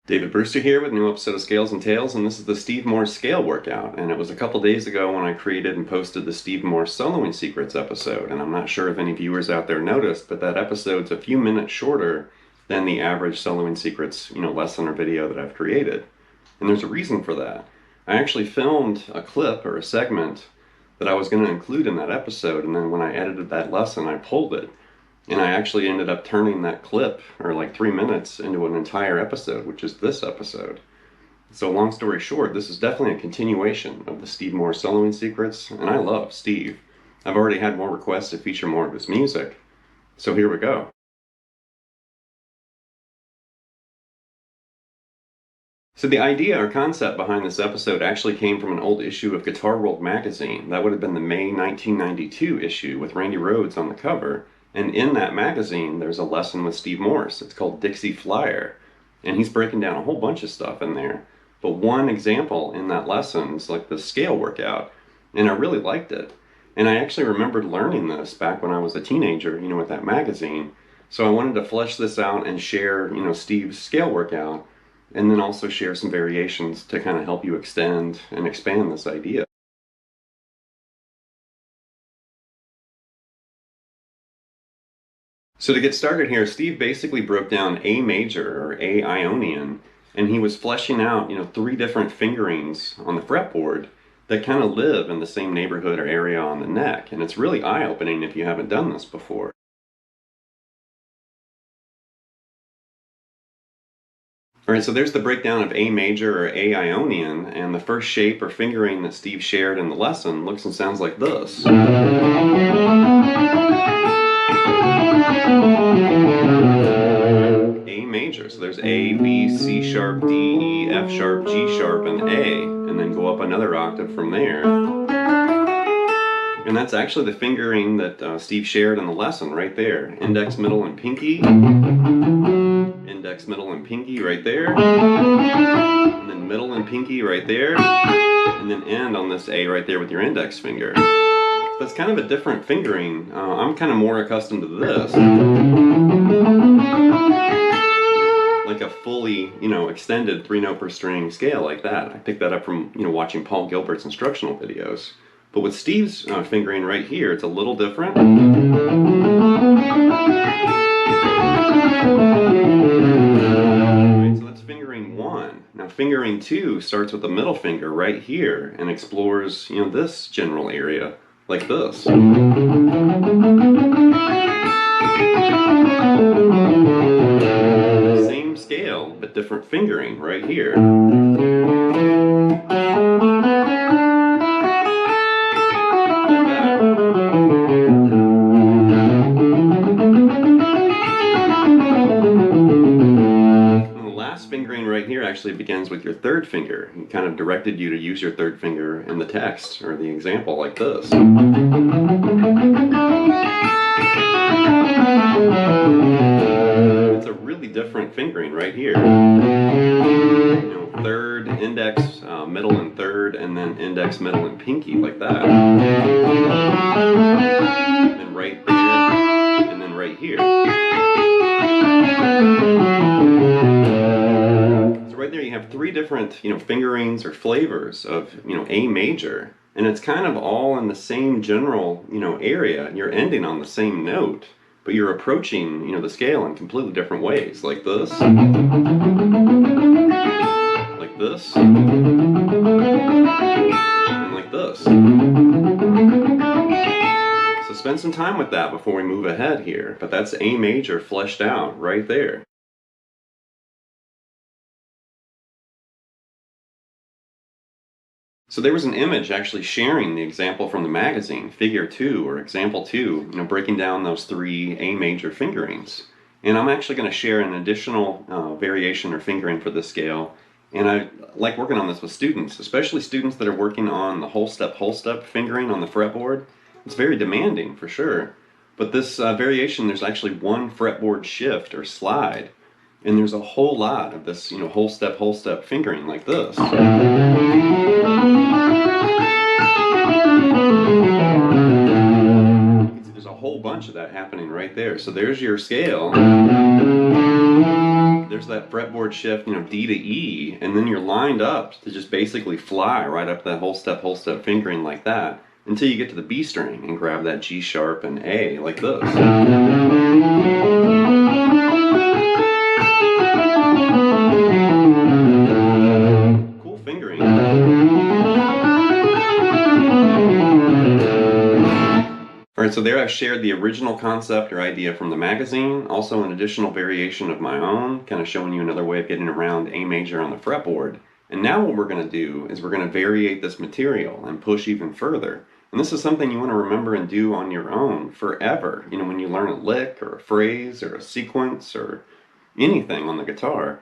David Brewster here with a new episode of Scales and Tales, and this is the Steve Morse Scale Workout. And it was a couple days ago when I created and posted the Steve Morse Soloing Secrets episode. And I'm not sure if any viewers out there noticed, but that episode's a few minutes shorter than the average Soloing Secrets, lesson or video that I've created. And there's a reason for that. I actually filmed a clip or a segment that I was going to include in that episode, and then when I edited that lesson, I pulled it. And I actually ended up turning that clip, or like 3 minutes, into an entire episode, which is this episode. So long story short, this is definitely a continuation of the Steve Morse Soloing Secrets, and I love Steve. I've already had more requests to feature more of his music, so here we go. So the idea or concept behind this episode actually came from an old issue of Guitar World magazine. That would have been the May 1992 issue with Randy Rhoads on the cover. And in that magazine, there's a lesson with Steve Morse. It's called Dixie Flyer. And he's breaking down a whole bunch of stuff in there. But one example in that lesson is like the scale workout. And I really liked it. And I actually remembered learning this back when I was a teenager, with that magazine. So I wanted to flesh this out and share, Steve's scale workout. And then also share some variations to kind of help you extend and expand this idea. So to get started here, Steve basically broke down A major or A Ionian, and he was fleshing out, 3 different fingerings on the fretboard that kind of live in the same neighborhood or area on the neck. And it's really eye-opening if you haven't done this before. All right, so there's the breakdown of A major or A Ionian, and the first shape or fingering that Steve shared in the lesson looks and sounds like this. A major, so there's A, B, C sharp, D, E, F sharp, G sharp, and A, and then go up another octave from there. And that's actually the fingering that Steve shared in the lesson right there. Index, middle, and pinky. Index, middle, and pinky right there. And then middle and pinky right there. And then end on this A right there with your index finger. That's kind of a different fingering. I'm kind of more accustomed to this. Like a fully, extended 3-note per string scale like that. I picked that up from, watching Paul Gilbert's instructional videos. But with Steve's fingering right here, it's a little different. Alright, so that's fingering 1. Now fingering 2 starts with the middle finger right here and explores, this general area. Like this. Same scale, but different fingering right here. Fingering right here actually begins with your third finger. He kind of directed you to use your third finger in the text or the example like this. It's a really different fingering right here. Third, index, middle, and third, and then index, middle, and pinky like that. And then right there, and then right here. Right there you have 3 different, fingerings or flavors of, A major. And it's kind of all in the same general, area. You're ending on the same note, but you're approaching, the scale in completely different ways. Like this. Like this. And like this. So spend some time with that before we move ahead here. But that's A major fleshed out right there. So there was an image actually sharing the example from the magazine, figure 2 or example 2, breaking down those 3 A major fingerings. And I'm actually going to share an additional variation or fingering for this scale. And I like working on this with students, especially students that are working on the whole step fingering on the fretboard. It's very demanding for sure. But this variation, there's actually 1 fretboard shift or slide. And there's a whole lot of this, whole step fingering like this. There's a whole bunch of that happening right there. So there's your scale. there's that fretboard shift, D to E, and then you're lined up to just basically fly right up that whole step fingering like that until you get to the B string and grab that G sharp and A like this. Cool fingering. Alright, so there I've shared the original concept or idea from the magazine, also an additional variation of my own, kind of showing you another way of getting around A major on the fretboard. And now what we're going to do is we're going to variate this material and push even further. And this is something you want to remember and do on your own forever. When you learn a lick or a phrase or a sequence or anything on the guitar,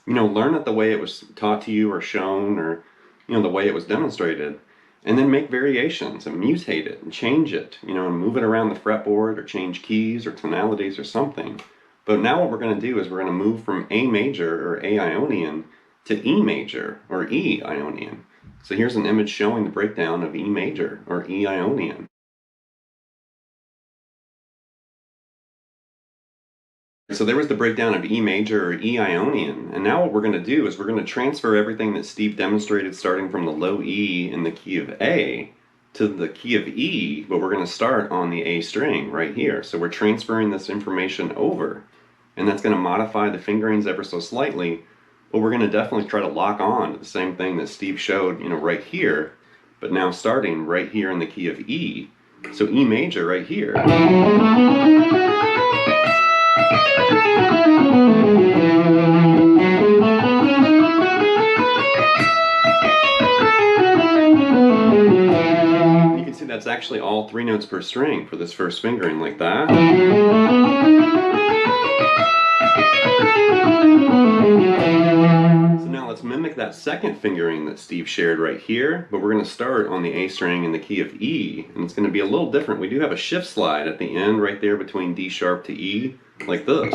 learn it the way it was taught to you or shown, or the way it was demonstrated. And then make variations and mutate it and change it, and move it around the fretboard or change keys or tonalities or something. But now what we're going to do is we're going to move from A major or A Ionian to E major or E Ionian. So here's an image showing the breakdown of E major or E Ionian. So there was the breakdown of E major or E Ionian, and now what we're going to do is we're going to transfer everything that Steve demonstrated starting from the low E in the key of A to the key of E, but we're going to start on the A string right here. So we're transferring this information over, and that's going to modify the fingerings ever so slightly, but we're going to definitely try to lock on to the same thing that Steve showed, right here, but now starting right here in the key of E. So E major right here. You can see that's actually all 3 notes per string for this first fingering, like that. So now let's mimic that second fingering that Steve shared right here, but we're going to start on the A string in the key of E, and it's going to be a little different. We do have a shift slide at the end right there between D sharp to E, like this.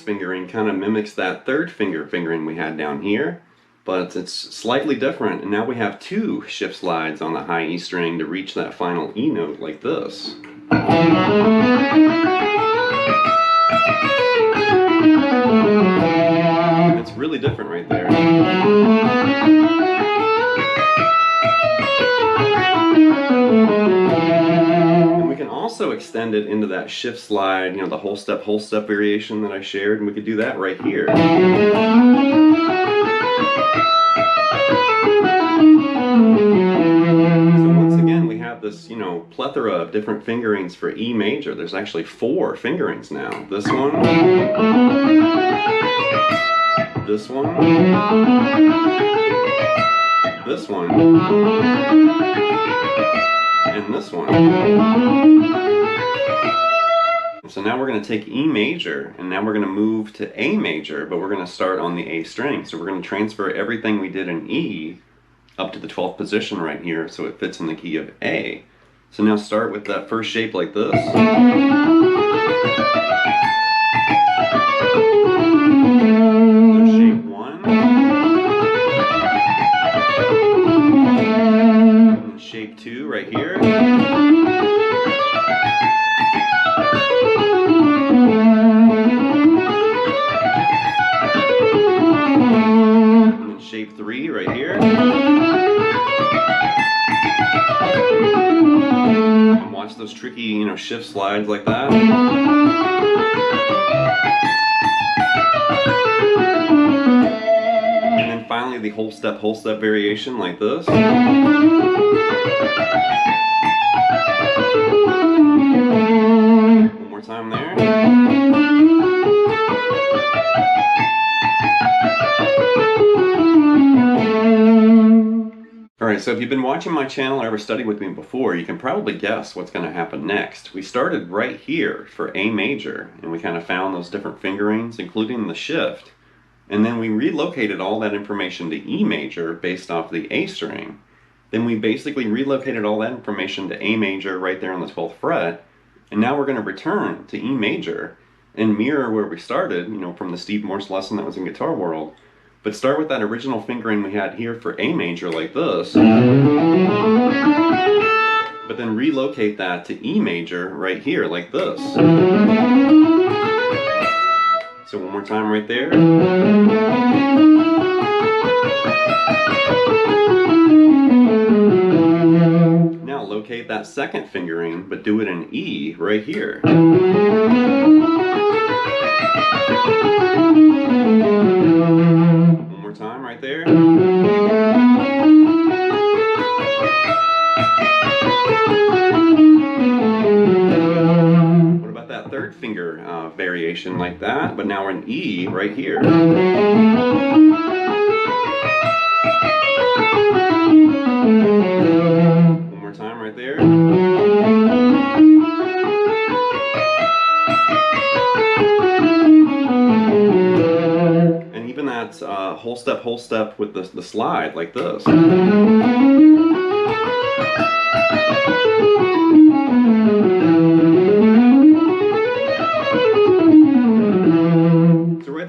Fingering kind of mimics that third fingering we had down here, but it's slightly different, and now we have 2 shift slides on the high E string to reach that final E note like this. It's really different right there. Also extend it into that shift slide, the whole step variation that I shared, and we could do that right here. So once again, we have this, plethora of different fingerings for E major. There's actually 4 fingerings now. This one, this one, this one, and this one. So now we're going to take E major, and now we're going to move to A major, but we're going to start on the A string. So we're going to transfer everything we did in E up to the 12th position right here, so it fits in the key of A. So now start with that first shape like this. So shape 1. And then shape 2 right here. Shape 3 right here. And watch those tricky, shift slides like that. And then finally the whole step variation like this. One more time there. Alright, so if you've been watching my channel or ever studied with me before, you can probably guess what's going to happen next. We started right here for A major, and we kind of found those different fingerings, including the shift. And then we relocated all that information to E major based off the A string. Then we basically relocated all that information to A major right there on the 12th fret. And now we're going to return to E major and mirror where we started, from the Steve Morse lesson that was in Guitar World. But start with that original fingering we had here for A major like this, but then relocate that to E major right here like this. So one more time right there. Now locate that second fingering, but do it in E right here. One more time right there. What about that third finger variation like that, but now we're in E right here. One more time right there. And even that whole step with the slide like this.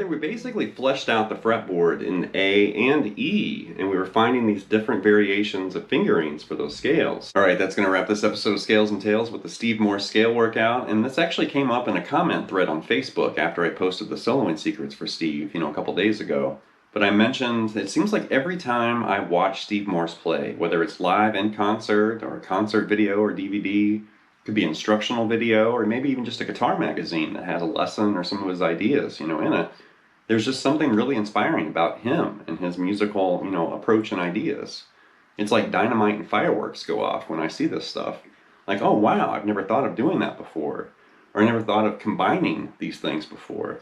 We basically fleshed out the fretboard in A and E, and we were finding these different variations of fingerings for those scales. Alright, that's going to wrap this episode of Scales and Tales with the Steve Morse Scale Workout, and this actually came up in a comment thread on Facebook after I posted the Soloing Secrets for Steve, a couple days ago. But I mentioned, it seems like every time I watch Steve Morse play, whether it's live in concert, or a concert video or DVD, could be instructional video, or maybe even just a guitar magazine that has a lesson or some of his ideas, in it. There's just something really inspiring about him and his musical, approach and ideas. It's like dynamite and fireworks go off when I see this stuff. Like, oh wow, I've never thought of doing that before. Or I never thought of combining these things before.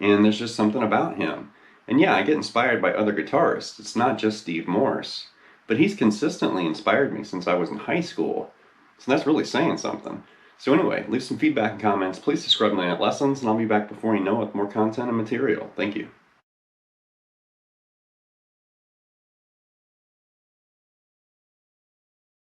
And there's just something about him. And yeah, I get inspired by other guitarists. It's not just Steve Morse. But he's consistently inspired me since I was in high school. So that's really saying something. So anyway, leave some feedback and comments. Please subscribe to my lessons, and I'll be back before you know it with more content and material. Thank you.